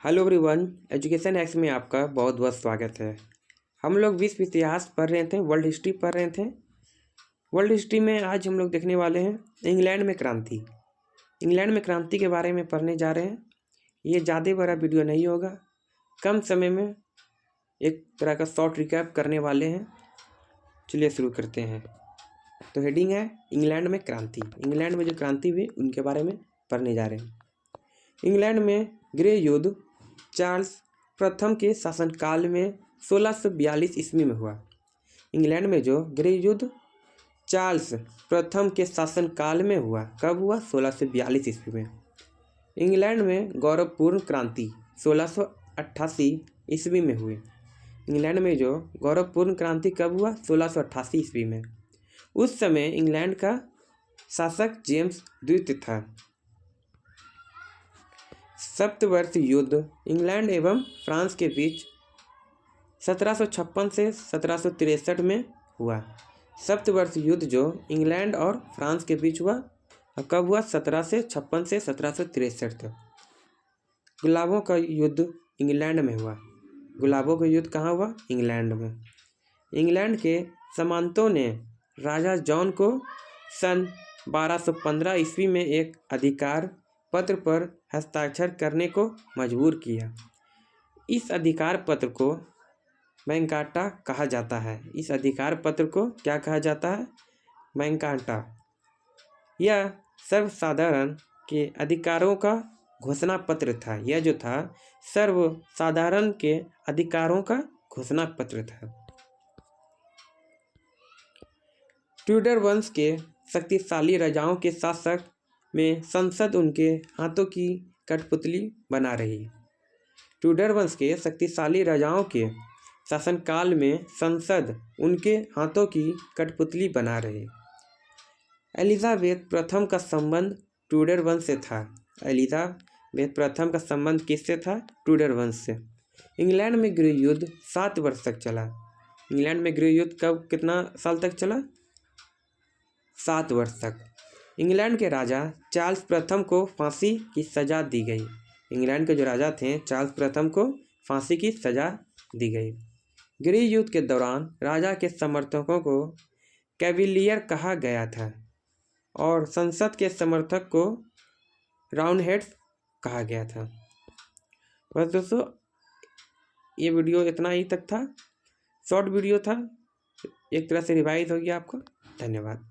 Hello everyone, education x में आपका बहुत बहुत स्वागत है। हम लोग विश्व इतिहास पढ़ रहे थे, वर्ल्ड हिस्ट्री पढ़ रहे थे। वर्ल्ड हिस्ट्री में आज हम लोग देखने वाले हैं इंग्लैंड में क्रांति। इंग्लैंड में क्रांति के बारे में पढ़ने जा रहे हैं। ये ज़्यादा बड़ा वीडियो नहीं होगा, कम समय में एक तरह का शॉर्ट रिकैप करने वाले हैं। चलिए शुरू करते हैं। तो हेडिंग है इंग्लैंड में क्रांति। इंग्लैंड में जो क्रांति हुई उनके बारे में पढ़ने जा रहे हैं। इंग्लैंड में गृह युद्ध चार्ल्स प्रथम के शासनकाल में 1642 ईस्वी में हुआ। इंग्लैंड में जो गृह युद्ध चार्ल्स प्रथम के शासनकाल में हुआ, कब हुआ? 1642 ईस्वी में। इंग्लैंड में गौरवपूर्ण क्रांति 1688 ईस्वी में हुई। इंग्लैंड में जो गौरवपूर्ण क्रांति कब हुआ? 1688 ईस्वी में। उस समय इंग्लैंड का शासक जेम्स द्वितीय था। सप्तवर्ष युद्ध इंग्लैंड एवं फ्रांस के बीच 1756 से 1763 में हुआ। सप्तवर्ष युद्ध जो इंग्लैंड और फ्रांस के बीच हुआ, कब हुआ? 1756 से 1763 तक। गुलाबों का युद्ध इंग्लैंड में हुआ। गुलाबों का युद्ध कहाँ हुआ? इंग्लैंड में। इंग्लैंड के सामंतों ने राजा जॉन को सन 1215 ईस्वी में एक अधिकार पत्र पर हस्ताक्षर करने को मजबूर किया। इस अधिकार पत्र को मैग्ना कहा जाता है। इस अधिकार पत्र को क्या कहा जाता है? मैग्ना। यह सर्वसाधारण के अधिकारों का घोषणा पत्र था। यह जो था सर्वसाधारण के अधिकारों का घोषणा पत्र था। ट्यूडर वंश के शक्तिशाली राजाओं के शासक में संसद उनके हाथों की कठपुतली बना रही। ट्यूडर वंश के शक्तिशाली राजाओं के शासनकाल में संसद उनके हाथों की कठपुतली बना रही। एलिजाबेथ प्रथम का संबंध ट्यूडर वंश से था। एलिजाबेथ प्रथम का संबंध किससे था? ट्यूडर वंश से। इंग्लैंड में गृह युद्ध 7 वर्ष तक चला। इंग्लैंड में गृह युद्ध कब कितना साल तक चला? 7 वर्ष तक। इंग्लैंड के राजा चार्ल्स प्रथम को फांसी की सज़ा दी गई। इंग्लैंड के जो राजा थे चार्ल्स प्रथम को फांसी की सज़ा दी गई। गृह युद्ध के दौरान राजा के समर्थकों को कैविलियर कहा गया था और संसद के समर्थक को राउंडहेड्स कहा गया था। बस दोस्तों, ये वीडियो इतना ही तक था। शॉर्ट वीडियो था, एक तरह से रिवाइज हो गया आपको। धन्यवाद।